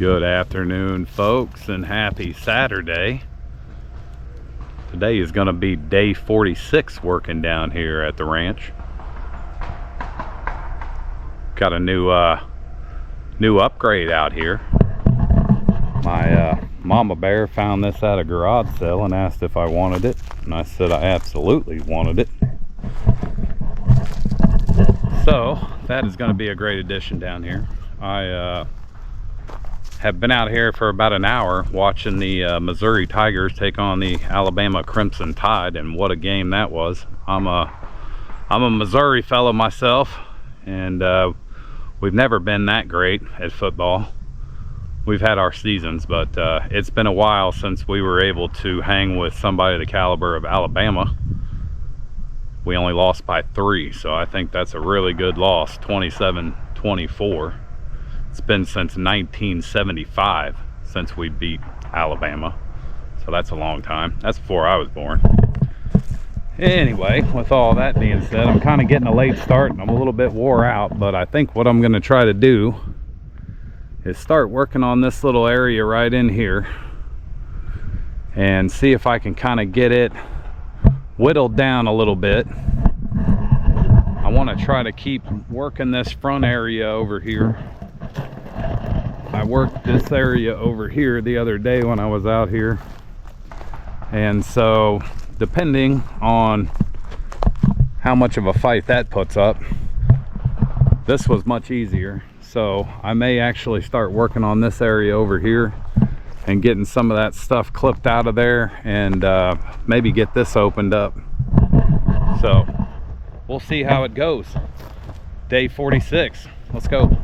Good afternoon, folks, and happy Saturday. Today is going to be day 46 working down here at the ranch. Got a new upgrade out here. My mama bear found this at a garage sale and asked if I wanted it, and I said I absolutely wanted it. So that is going to be a great addition down here. I have been out here for about an hour watching the Missouri Tigers take on the Alabama Crimson Tide, and what a game that was. I'm a Missouri fellow myself, and we've never been that great at football. We've had our seasons, but it's been a while since we were able to hang with somebody the caliber of Alabama. We only lost by 3, so I think that's a really good loss, 27-24. It's been since 1975 since we beat Alabama, so that's a long time. That's before I was born. Anyway, with all that being said, I'm kind of getting a late start and I'm a little bit wore out, but I think what I'm going to try to do is start working on this little area right in here and see if I can kind of get it whittled down a little bit. I want to try to keep working this front area over here. I worked this area over here the other day when I was out here, and so depending on how much of a fight that puts up, this was much easier. So I may actually start working on this area over here and getting some of that stuff clipped out of there, and maybe get this opened up. So we'll see how it goes. Day 46. Let's go.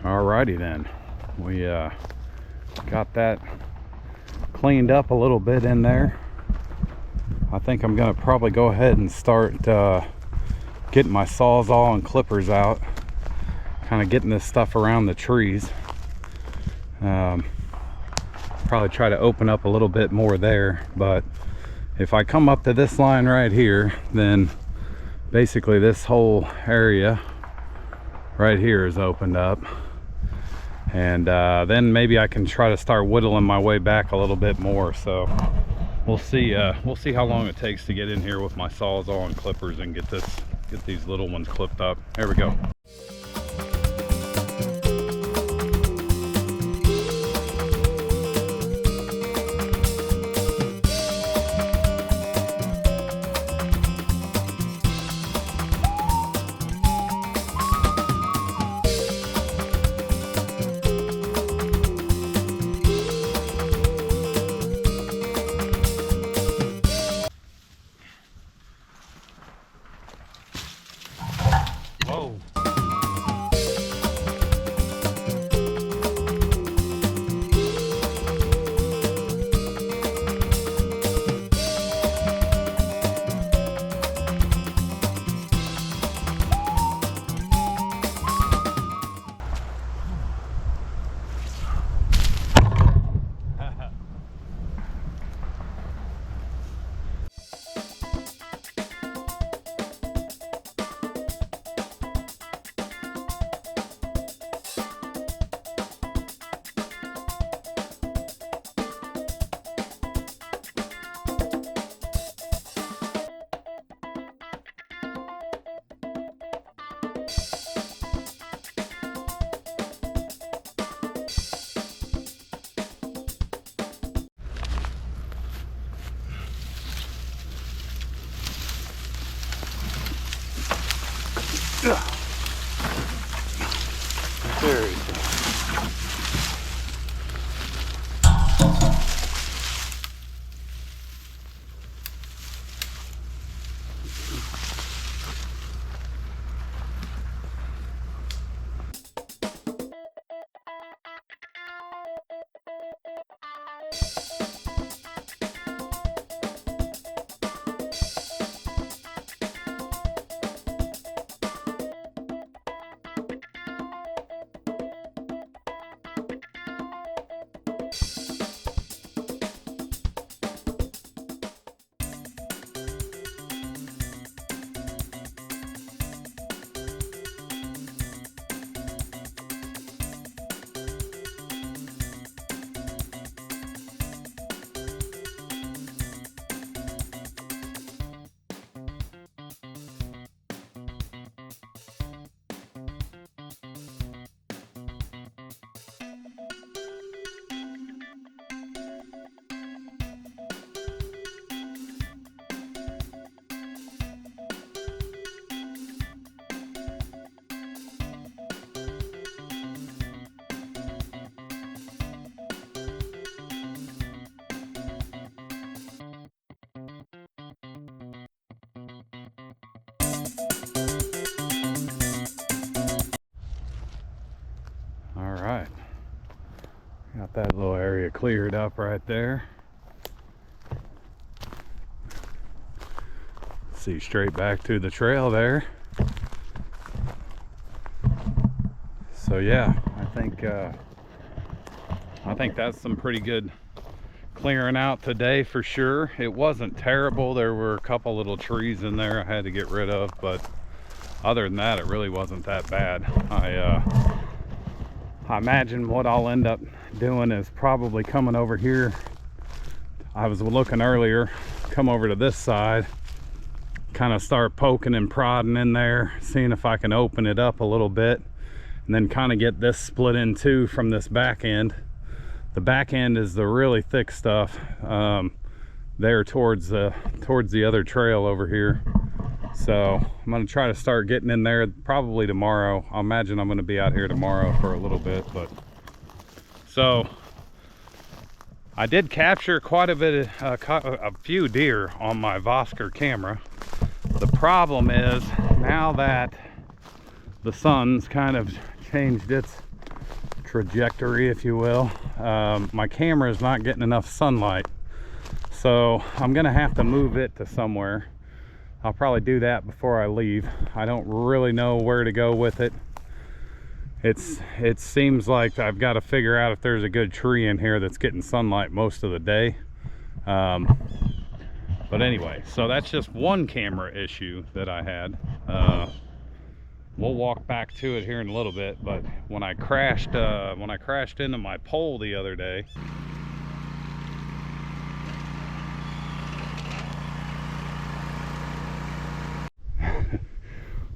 Alrighty then, we got that cleaned up a little bit in there. I think I'm gonna probably go ahead and start getting my Sawzall and clippers out, kind of getting this stuff around the trees. Probably try to open up a little bit more there, but if I come up to this line right here, then basically this whole area right here is opened up. And then maybe I can try to start whittling my way back a little bit more. So we'll see how long it takes to get in here with my Sawzall and clippers and get these little ones clipped up. There we go. Whoa. Seriously. All right, got that little area cleared up right there. See straight back to the trail there. So yeah, I think that's some pretty good clearing out today for sure. It wasn't terrible. There were a couple little trees in there I had to get rid of, but other than that, it really wasn't that bad. I imagine what I'll end up doing is probably coming over here. I was looking earlier, come over to this side, kind of start poking and prodding in there, seeing if I can open it up a little bit, and then kind of get this split in two from this back end. The back end is the really thick stuff there towards the other trail over here. So I'm going to try to start getting in there probably tomorrow. I imagine I'm going to be out here tomorrow for a little bit. But so I did capture quite a bit, a few deer on my Vosker camera. The problem is now that the sun's kind of changed its trajectory, if you will, my camera is not getting enough sunlight. So I'm going to have to move it to somewhere. I'll probably do that before I leave. I don't really know where to go with it. It seems like I've got to figure out if there's a good tree in here that's getting sunlight most of the day. But anyway, so that's just one camera issue that I had. We'll walk back to it here in a little bit, but when I crashed into my pole the other day,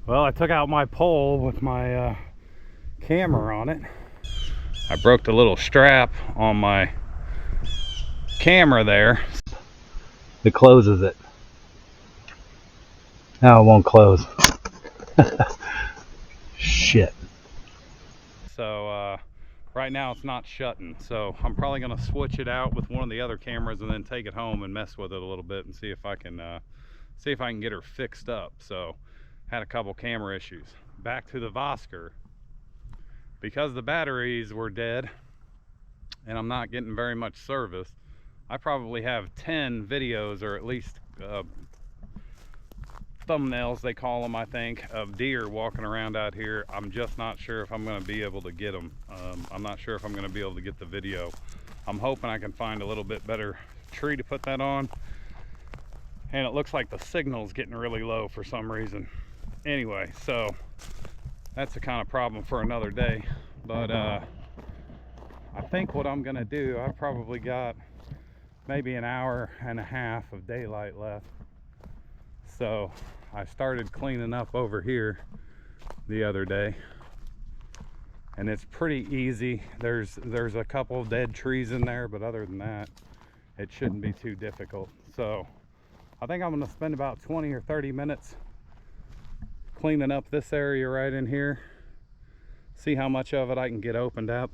well, I took out my pole with my camera on it. I broke the little strap on my camera there. It closes it. Now it won't close. Shit. So right now it's not shutting. So I'm probably gonna switch it out with one of the other cameras and then take it home and mess with it a little bit and see if I can get her fixed up. So had a couple camera issues. Back to the Vosker. Because the batteries were dead and I'm not getting very much service, I probably have 10 videos, or at least thumbnails they call them, I think, of deer walking around out here. I'm just not sure if I'm going to be able to get them. I'm not sure if I'm going to be able to get the video. I'm hoping I can find a little bit better tree to put that on. And it looks like the signal's getting really low for some reason. Anyway, so that's a kind of problem for another day. But I think what I'm going to do, I've probably got maybe an hour and a half of daylight left. So I started cleaning up over here the other day, and it's pretty easy. There's a couple of dead trees in there, but other than that, it shouldn't be too difficult. So I think I'm going to spend about 20 or 30 minutes cleaning up this area right in here. See how much of it I can get opened up.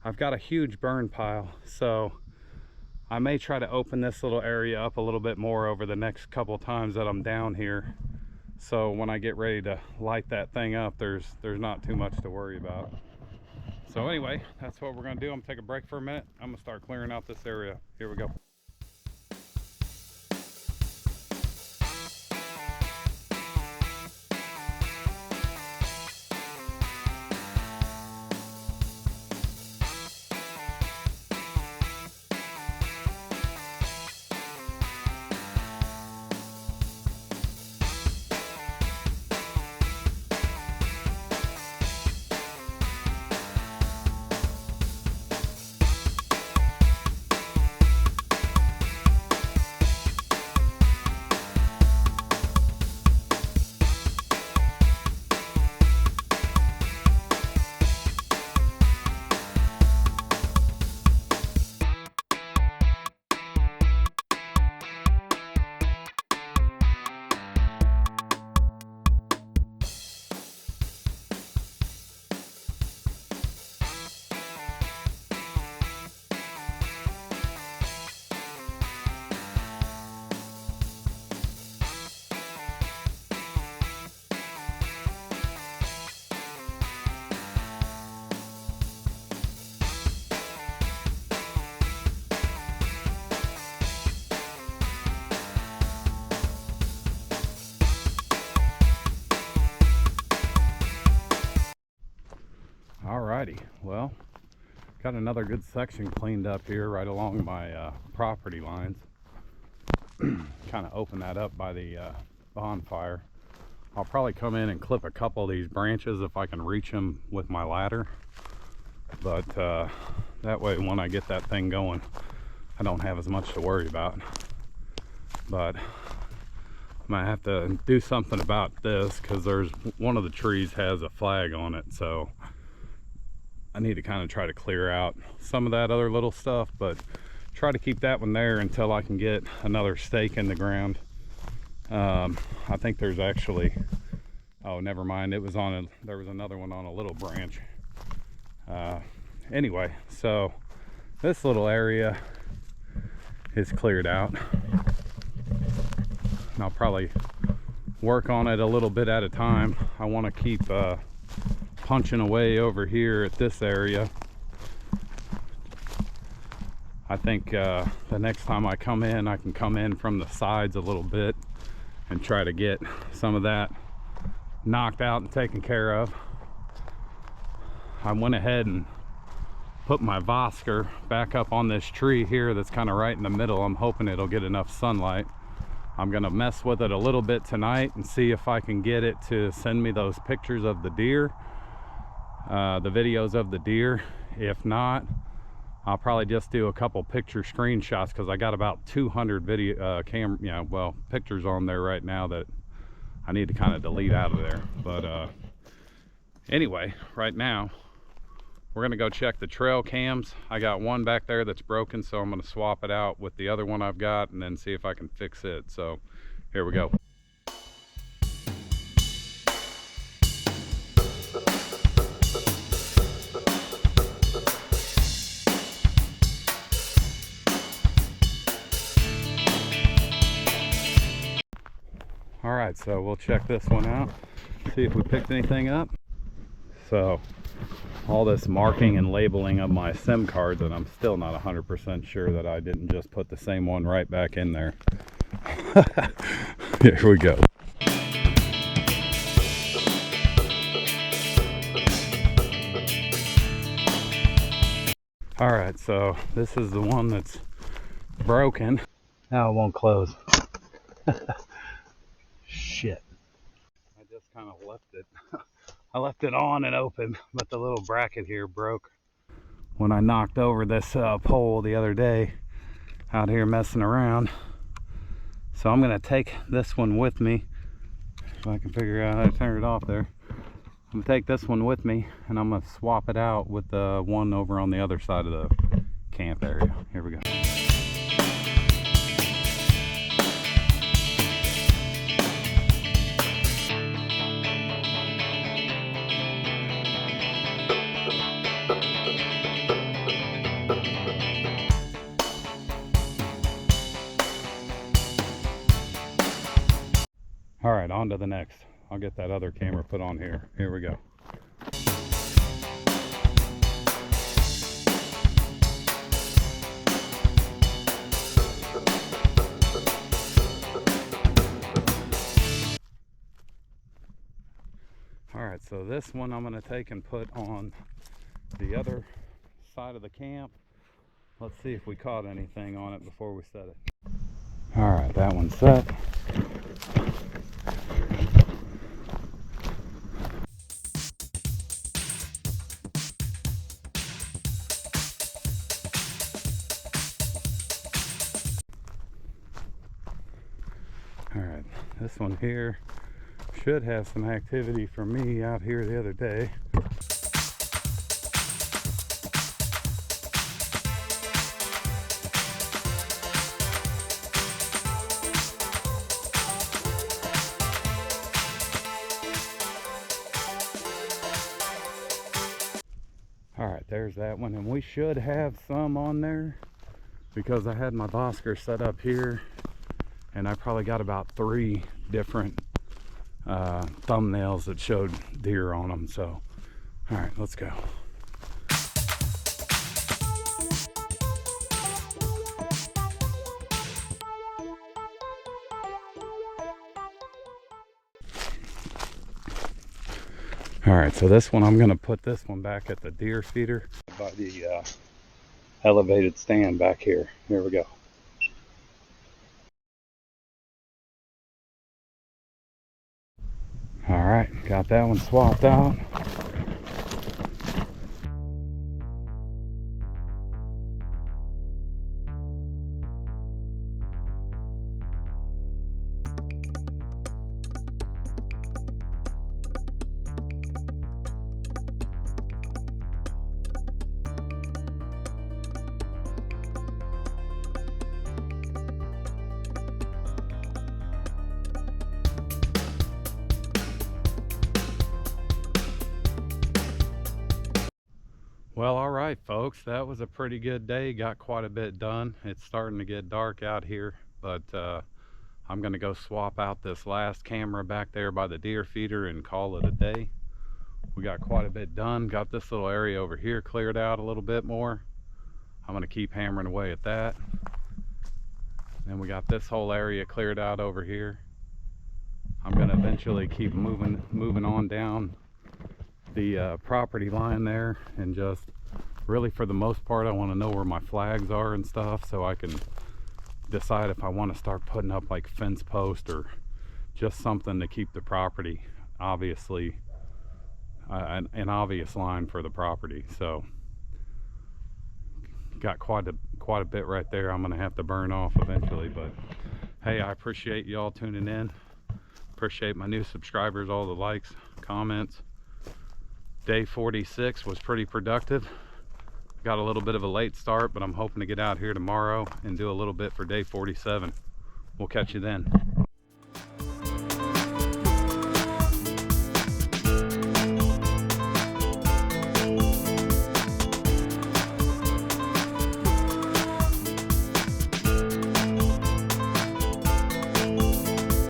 I've got a huge burn pile, so I may try to open this little area up a little bit more over the next couple times that I'm down here. So when I get ready to light that thing up, there's not too much to worry about. So anyway, that's what we're gonna do. I'm gonna take a break for a minute. I'm gonna start clearing out this area. Here we go. Alrighty, well, got another good section cleaned up here right along my property lines. Kind of open that up by the bonfire. I'll probably come in and clip a couple of these branches if I can reach them with my ladder. But that way when I get that thing going, I don't have as much to worry about. But I might have to do something about this because there's one of the trees has a flag on it, so I need to kind of try to clear out some of that other little stuff, but try to keep that one there until I can get another stake in the ground. I think there's actually, oh, never mind. It was on there was another one on a little branch. Anyway, so this little area is cleared out. And I'll probably work on it a little bit at a time. I want to keep punching away over here at this area. I think the next time I come in, I can come in from the sides a little bit and try to get some of that knocked out and taken care of. I went ahead and put my Vosker back up on this tree here that's kind of right in the middle. I'm hoping it'll get enough sunlight. I'm gonna mess with it a little bit tonight and see if I can get it to send me those pictures of the deer, the videos of the deer. If not, I'll probably just do a couple picture screenshots because I got about 200 video pictures on there right now that I need to kind of delete out of there. But anyway, right now we're gonna go check the trail cams. I got one back there that's broken, so I'm gonna swap it out with the other one I've got and then see if I can fix it. So here we go. All right, so we'll check this one out, see if we picked anything up. So all this marking and labeling of my SIM cards, and I'm still not 100% sure that I didn't just put the same one right back in there. Here we go. All right, so this is the one that's broken. Now it won't close. Shit. I just kind of left it. I left it on and open, but the little bracket here broke when I knocked over this pole the other day out here messing around. So I'm gonna take this one with me. If I can figure out how to turn it off there. I'm gonna take this one with me and I'm gonna swap it out with the one over on the other side of the camp area. Here we go. All right, on to the next. I'll get that other camera put on here. Here we go. All right, so this one I'm going to take and put on the other side of the camp. Let's see if we caught anything on it before we set it. All right, that one's set. All right, this one here should have some activity for me out here the other day. All right, there's that one, and we should have some on there because I had my Bosker set up here, and I probably got about 3 different thumbnails that showed deer on them. So, all right, let's go. All right, so this one, I'm gonna put this one back at the deer feeder by the elevated stand back here. Here we go. All right, got that one swapped out. Well, all right, folks, that was a pretty good day. Got quite a bit done. It's starting to get dark out here, but I'm going to go swap out this last camera back there by the deer feeder and call it a day. We got quite a bit done. Got this little area over here cleared out a little bit more. I'm going to keep hammering away at that. Then we got this whole area cleared out over here. I'm going to eventually keep moving on down the property line there, and just really, for the most part, I want to know where my flags are and stuff, so I can decide if I want to start putting up like fence post or just something to keep the property, obviously an obvious line for the property. So got quite a bit right there I'm gonna have to burn off eventually. But hey, I appreciate y'all tuning in. Appreciate my new subscribers, all the likes, comments. Day 46 was pretty productive. Got a little bit of a late start, but I'm hoping to get out here tomorrow and do a little bit for day 47. We'll catch you then.